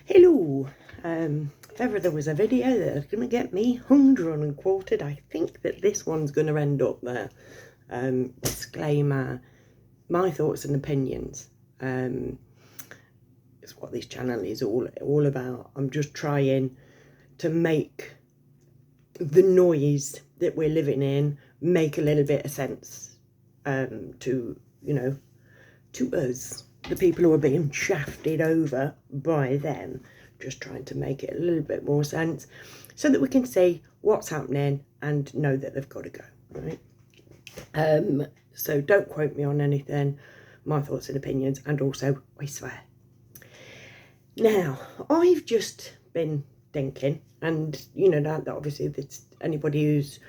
Hello, if ever there was a video that's going to get me hung, drawn and quartered, I think that this one's going to end up there. Disclaimer, my thoughts and opinions. It's what this channel is all about. I'm just trying to make the noise that we're living in make a little bit of sense to us, the people who are being shafted over by them, just trying to make it a little bit more sense so that we can see what's happening and know that they've got to go, right? So don't quote me on anything, my thoughts and opinions, and also I swear. Now, I've just been thinking, and that obviously that's anybody who's,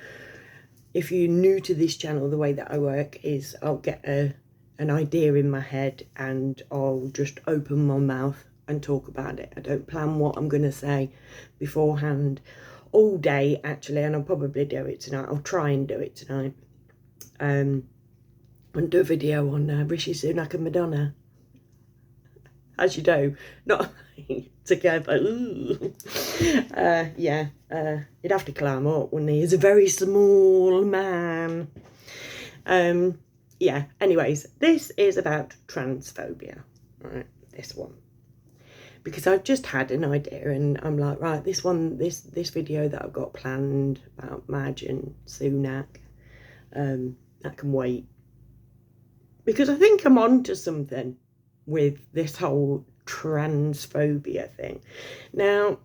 if you're new to this channel, the way that I work is I'll get an idea in my head and I'll just open my mouth and talk about it. I don't plan what I'm going to say beforehand all day, actually, and I'll probably do it tonight. I'll try and do it tonight. And do a video on Rishi Sunak and Madonna. As you do, not together. He'd have to climb up, wouldn't he? He's a very small man. Anyways, this is about transphobia, right? This one. Because I've just had an idea and I'm like, right, this video that I've got planned about Madge and Sunak, that can wait. Because I think I'm onto something with this whole transphobia thing. Now,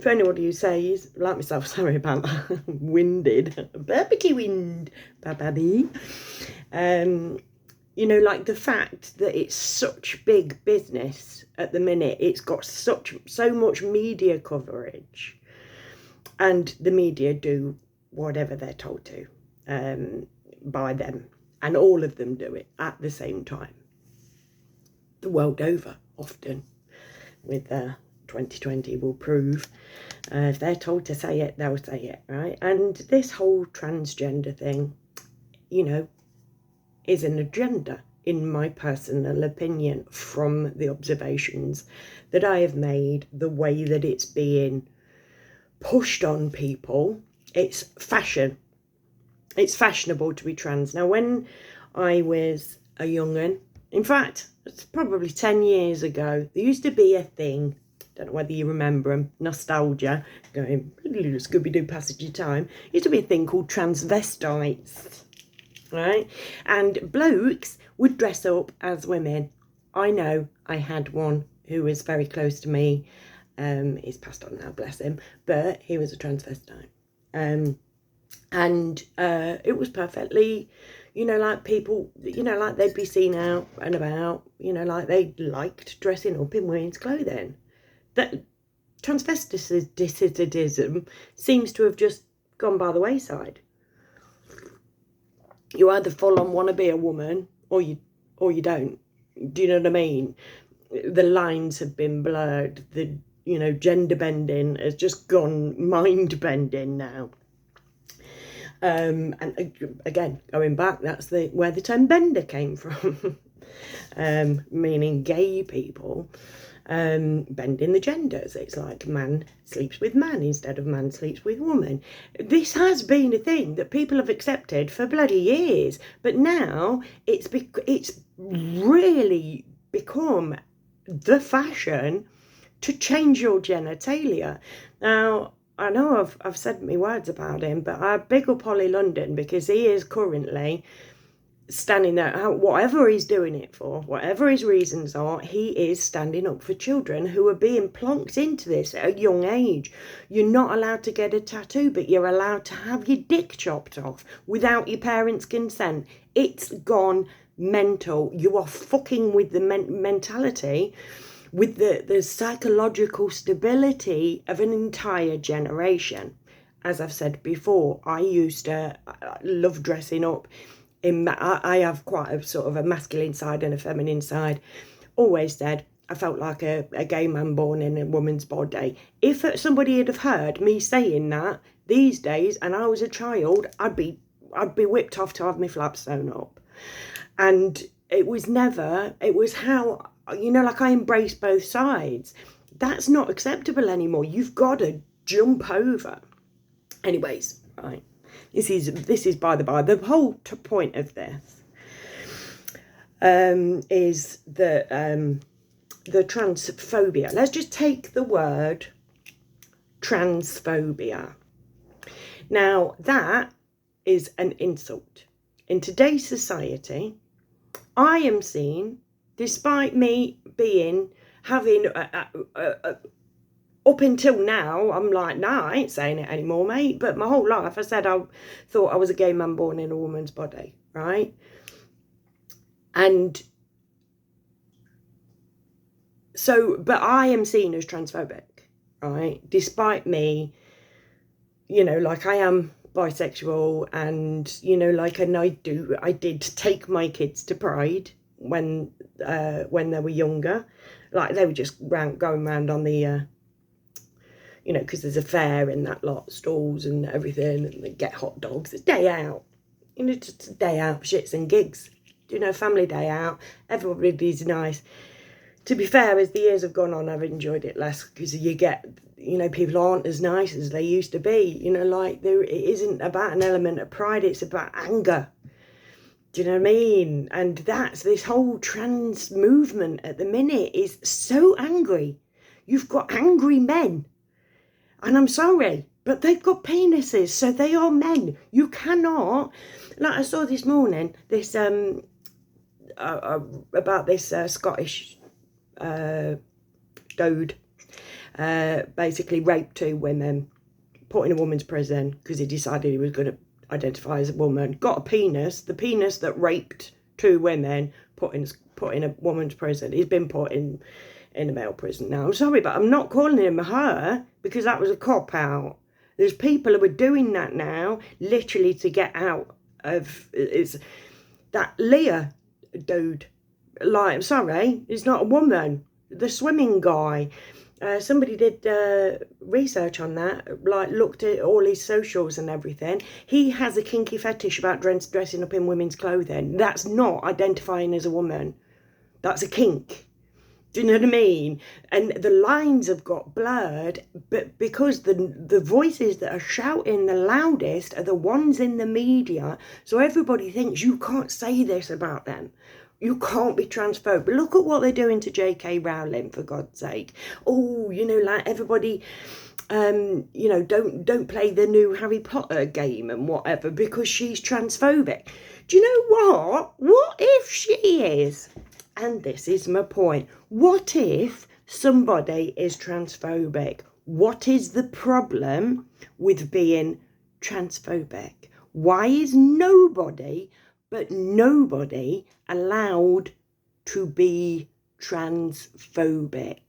for anybody who says, like myself, sorry about that, winded, barbecue wind, baby. Like the fact that it's such big business at the minute, it's got so much media coverage, and the media do whatever they're told to by them, and all of them do it at the same time. The world over, often, with 2020 will prove. If they're told to say it, they'll say it, right? And this whole transgender thing, is an agenda, in my personal opinion, from the observations that I have made, the way that it's being pushed on people. It's fashion. It's fashionable to be trans. Now, when I was a young'un, in fact, it's probably 10 years ago, there used to be a thing, don't know whether you remember them, nostalgia, going, Scooby-Doo passage of time, used to be a thing called transvestites, right? And blokes would dress up as women. I know I had one who was very close to me. He's passed on now, bless him, but he was a transvestite. And it was perfectly, like people, like they'd be seen out and about, like they liked dressing up in women's clothing. That transvestitism seems to have just gone by the wayside. You either full on want to be a woman or you don't. Do you know what I mean? The lines have been blurred. The gender bending has just gone mind bending now. And again, going back, that's where the term bender came from, meaning gay people bending the genders. It's like man sleeps with man instead of man sleeps with woman. This has been a thing that people have accepted for bloody years, but now it's really become the fashion to change your genitalia. Now, I know I've said my words about him, but I big up Ollie London, because he is currently standing there, whatever he's doing it for, whatever his reasons are, he is standing up for children who are being plonked into this at a young age. You're not allowed to get a tattoo, but you're allowed to have your dick chopped off without your parents' consent. It's gone mental. You are fucking with the mentality, with the psychological stability of an entire generation. As I've said before, I used to love dressing up. I have quite a sort of a masculine side and a feminine side. Always said I felt like a gay man born in a woman's body. If somebody had have heard me saying that these days and I was a child, I'd be whipped off to have my flaps sewn up. And it was how you know, like I embrace both sides. That's not acceptable anymore. You've got to jump over. Anyways, right. This is by the by. The whole point of this is that the transphobia. Let's just take the word transphobia. Now, that is an insult. In today's society, I am seen, despite me having up until now, I'm like, nah, I ain't saying it anymore, mate. But my whole life, I said I thought I was a gay man born in a woman's body, right? And so, but I am seen as transphobic, right? Despite me, you know, like I am bisexual, and, you know, like, and I did take my kids to Pride when they were younger. Like, they were just going around on the, you know, because there's a fair and that lot, stalls and everything, and they get hot dogs. It's day out, you know, just a day out, shits and gigs, you know, family day out. Everybody's nice. To be fair, as the years have gone on, I've enjoyed it less, because you get, you know, people aren't as nice as they used to be. You know, like, it isn't about an element of pride, it's about anger. Do you know what I mean? And that's this whole trans movement at the minute is so angry. You've got angry men. And I'm sorry, but they've got penises, so they are men. You cannot, like I saw this morning, this, about this Scottish dude, basically raped 2 women, put in a woman's prison because he decided he was going to identify as a woman, got a penis, the penis that raped 2 women, put in a woman's prison. He's been put in a male prison now. I'm sorry, but I'm not calling him a her, because that was a cop-out. There's people who are doing that now, literally to get out of, it's that Leah dude. Like, I'm sorry, he's not a woman. The swimming guy. Somebody did research on that, like looked at all his socials and everything. He has a kinky fetish about dressing up in women's clothing. That's not identifying as a woman. That's a kink. Do you know what I mean? And the lines have got blurred, but because the voices that are shouting the loudest are the ones in the media, so everybody thinks you can't say this about them. You can't be transphobic. Look at what they're doing to J.K. Rowling, for God's sake. Oh, you know, like everybody, you know, don't play the new Harry Potter game and whatever because she's transphobic. Do you know what? What if she is? And this is my point. What if somebody is transphobic? What is the problem with being transphobic? Why is nobody allowed to be transphobic?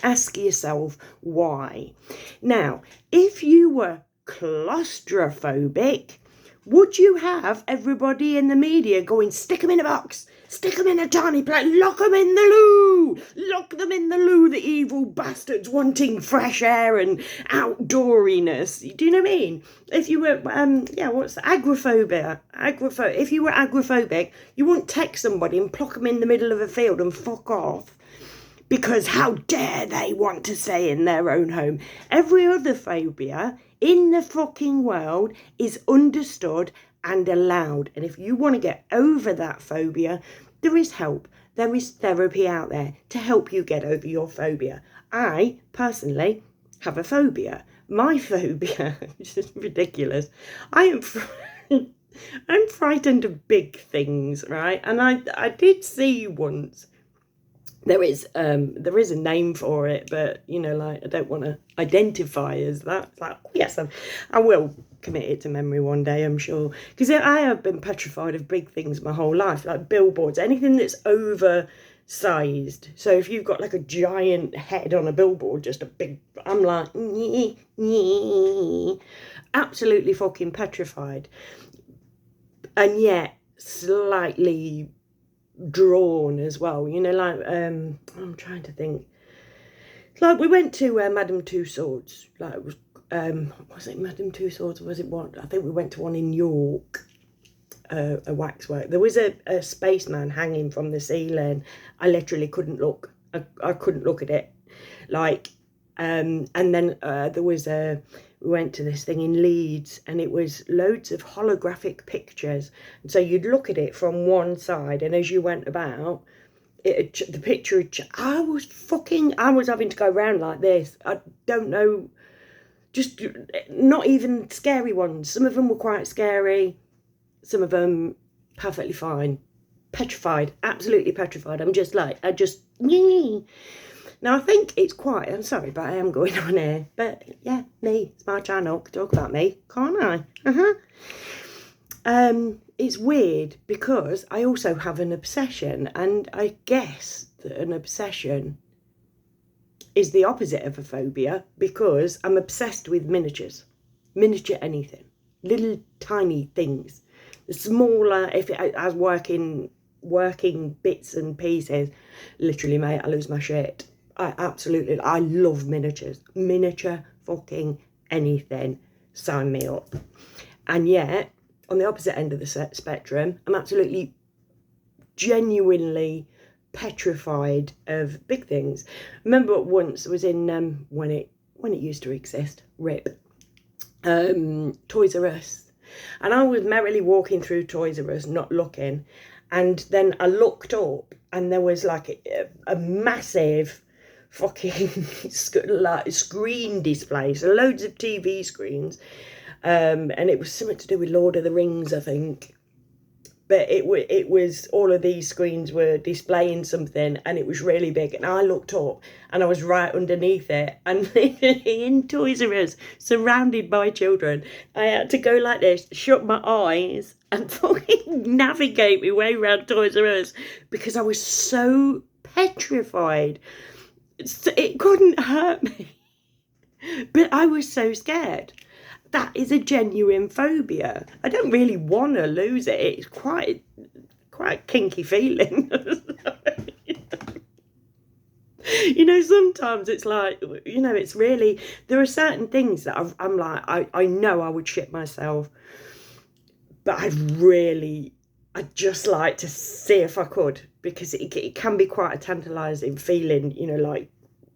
Ask yourself why. Now, if you were claustrophobic, would you have everybody in the media going, stick them in a box, stick them in a tiny plate, lock them in the loo, lock them in the loo, the evil bastards wanting fresh air and outdooriness? Do you know what I mean? If you were, agoraphobia, if you were agoraphobic, you wouldn't text somebody and pluck them in the middle of a field and fuck off, because how dare they want to stay in their own home? Every other phobia in the fucking world is understood and allowed. And if you want to get over that phobia, there is help. There is therapy out there to help you get over your phobia. I, personally, have a phobia. My phobia, which is ridiculous, I'm frightened of big things, right? And I did see once, there is a name for it, but, you know, like, I don't want to identify as that. It's like, oh, yes, I will commit it to memory one day, I'm sure. Because I have been petrified of big things my whole life, like billboards, anything that's oversized. So if you've got like a giant head on a billboard, just a big, I'm like, absolutely fucking petrified. And yet slightly drawn as well, you know, like I'm trying to think, like we went to Madame Tussauds, like it was it Madame Tussauds, or was it one? I think we went to one in York, a waxwork. There was a spaceman hanging from the ceiling. I literally couldn't look. I couldn't look at it. Like, and then there was we went to this thing in Leeds, and it was loads of holographic pictures. And so you'd look at it from one side, and as you went about, the picture, I was having to go around like this. I don't know, just not even scary ones. Some of them were quite scary. Some of them perfectly fine. Petrified, absolutely petrified. Now I think it's quite, I'm sorry, but I am going on here. But yeah, me, it's my channel. Can talk about me, can't I? It's weird because I also have an obsession, and I guess that an obsession is the opposite of a phobia, because I'm obsessed with miniatures. Miniature anything. Little tiny things. The smaller, if it has working bits and pieces, literally, mate, I lose my shit. I love miniatures. Miniature fucking anything. Sign me up. And yet, on the opposite end of the spectrum, I'm absolutely, genuinely petrified of big things. Remember once I was in, when it used to exist, RIP, Toys R Us. And I was merrily walking through Toys R Us, not looking. And then I looked up, and there was like a massive fucking like screen display, so loads of TV screens, and it was something to do with Lord of the Rings, I think. But it was all of these screens were displaying something, and it was really big. And I looked up, and I was right underneath it, and in Toys R Us, surrounded by children. I had to go like this, shut my eyes, and fucking navigate my way around Toys R Us, because I was so petrified. It couldn't hurt me, but I was so scared. That is a genuine phobia. I don't really want to lose it. It's quite a kinky feeling. You know, sometimes it's like, you know, it's really, there are certain things that I'm like, I know I would shit myself, but I'd just like to see if I could, because it can be quite a tantalising feeling, you know, like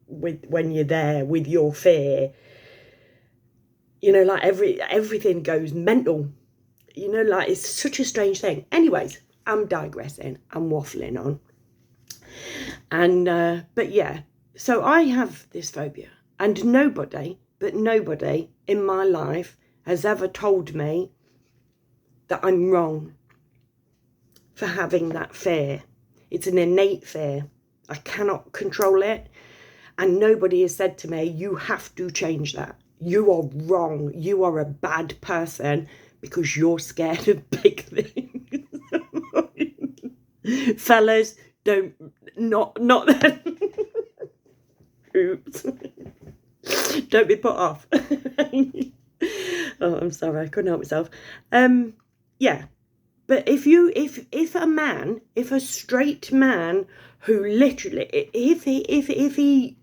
when you're there with your fear. You know, like everything goes mental. You know, like it's such a strange thing. Anyways, I'm digressing. I'm waffling on. And, but yeah, so I have this phobia. And nobody in my life has ever told me that I'm wrong for having that fear. It's an innate fear. I cannot control it. And nobody has said to me, you have to change that. You are wrong. You are a bad person because you're scared of big things. Fellas, not that. Oops. Don't be put off. Oh, I'm sorry, I couldn't help myself. Yeah. But if a straight man who literally, if he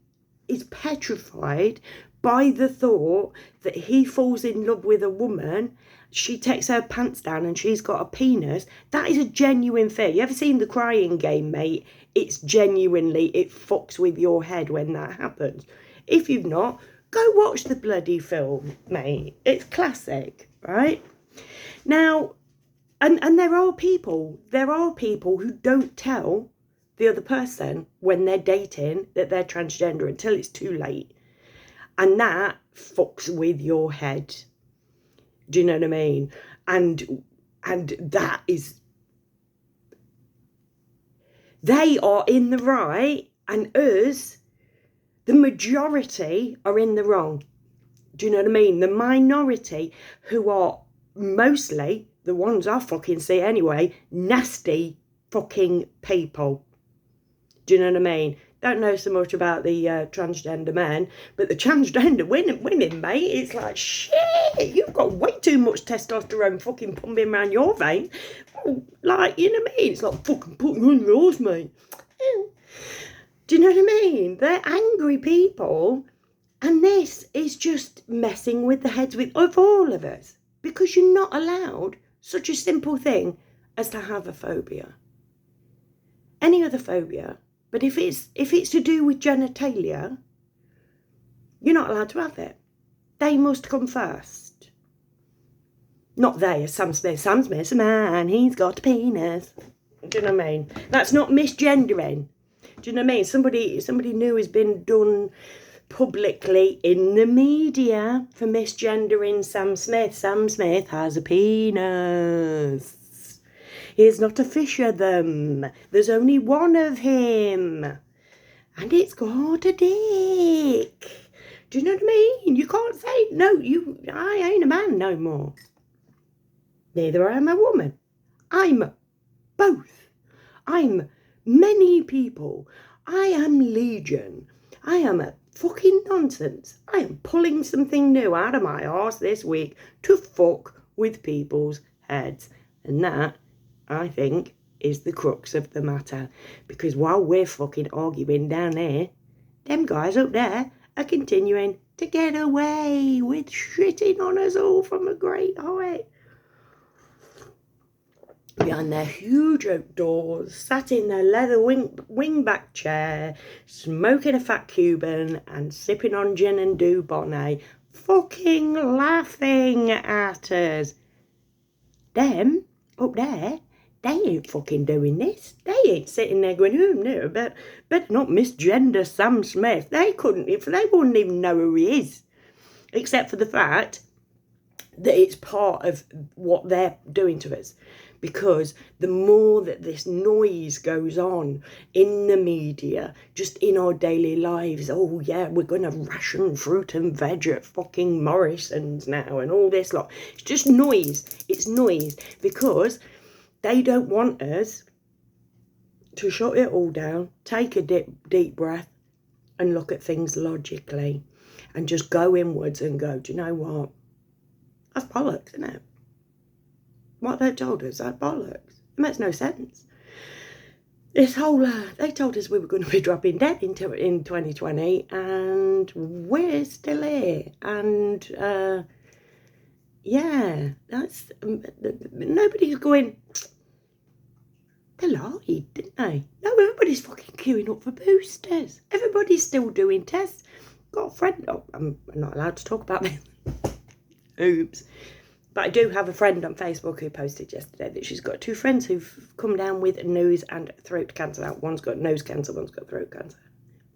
is petrified by the thought that he falls in love with a woman, she takes her pants down and she's got a penis, that is a genuine fear. You ever seen The Crying Game, mate? It's genuinely, it fucks with your head when that happens. If you've not, go watch the bloody film, mate. It's classic, right? Now, and there are people who don't tell the other person when they're dating that they're transgender until it's too late. And that fucks with your head. Do you know what I mean? And that is, they are in the right, and us, the majority, are in the wrong. Do you know what I mean? The minority, who are mostly, the ones I fucking see anyway, nasty fucking people. Do you know what I mean? Don't know so much about the transgender men, but the transgender women, mate, it's like, shit, you've got way too much testosterone fucking pumping around your vein. Like, you know what I mean? It's like fucking putting on yours, mate. Do you know what I mean? They're angry people, and this is just messing with the heads of all of us, because you're not allowed such a simple thing as to have a phobia. Any other phobia, but if it's to do with genitalia, you're not allowed to have it. They must come first. Not they, as Sam Smith. Sam Smith's a man, he's got a penis. Do you know what I mean? That's not misgendering. Do you know what I mean? Somebody new has been done publicly in the media for misgendering Sam Smith. Sam Smith has a penis. He's not a fish of them. There's only one of him. And it's got a dick. Do you know what I mean? You can't say, no, I ain't a man no more. Neither am I a woman. I'm both. I'm many people. I am legion. I am a fucking nonsense. I am pulling something new out of my arse this week to fuck with people's heads. And that, I think, is the crux of the matter. Because while we're fucking arguing down there, them guys up there are continuing to get away with shitting on us all from a great height. Behind their huge oak doors, sat in their leather wingback chair, smoking a fat Cuban and sipping on gin and Dubonnet, fucking laughing at us. Them up there, they ain't fucking doing this. They ain't sitting there going, oh no, better not misgender Sam Smith. They wouldn't even know who he is. Except for the fact that it's part of what they're doing to us. Because the more that this noise goes on in the media, just in our daily lives, oh yeah, we're going to ration fruit and veg at fucking Morrison's now and all this lot. It's just noise. It's noise because they don't want us to shut it all down, take a deep breath and look at things logically and just go inwards and go, do you know what? That's bollocks, isn't it? What they told us, that's bollocks. It makes no sense. This whole, they told us we were going to be dropping dead in 2020 and we're still here. And yeah, that's, nobody's going, they lied, didn't they? No, everybody's fucking queuing up for boosters. Everybody's still doing tests. Got a friend, oh, I'm not allowed to talk about this. Oops. But I do have a friend on Facebook who posted yesterday that she's got 2 friends who've come down with nose and throat cancer. Now, one's got nose cancer, one's got throat cancer.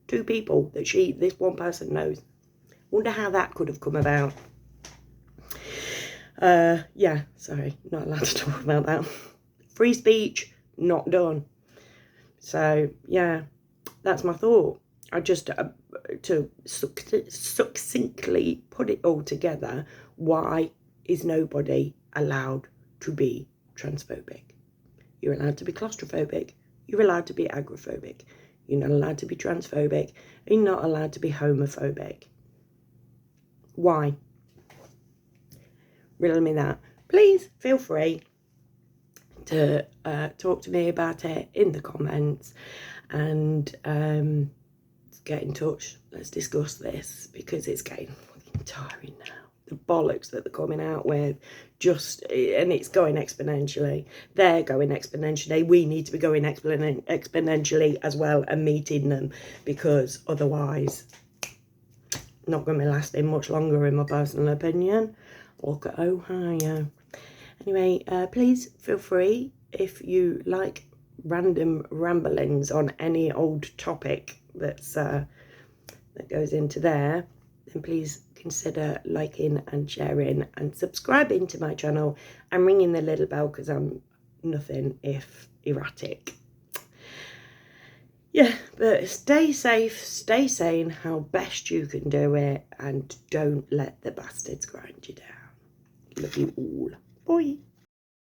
2 people that this one person knows. Wonder how that could have come about. Yeah, sorry, not allowed to talk about that. Free speech, not done. So, yeah, that's my thought. I just, to succinctly put it all together, why is nobody allowed to be transphobic? You're allowed to be claustrophobic. You're allowed to be agoraphobic. You're not allowed to be transphobic. You're not allowed to be homophobic. Why? Riddle me that. Please feel free to talk to me about it in the comments and get in touch. Let's discuss this because it's getting fucking tiring now. The bollocks that they're coming out with, and it's going exponentially. They're going exponentially. We need to be going exponentially as well and meeting them, because otherwise not going to be lasting much longer, in my personal opinion. Look at Ohio. Anyway, please feel free, if you like random ramblings on any old topic that's that goes into there, then please consider liking and sharing and subscribing to my channel and ringing the little bell, because I'm nothing if erratic. Yeah, but stay safe, stay sane how best you can do it, and don't let the bastards grind you down. Love you all. Bye.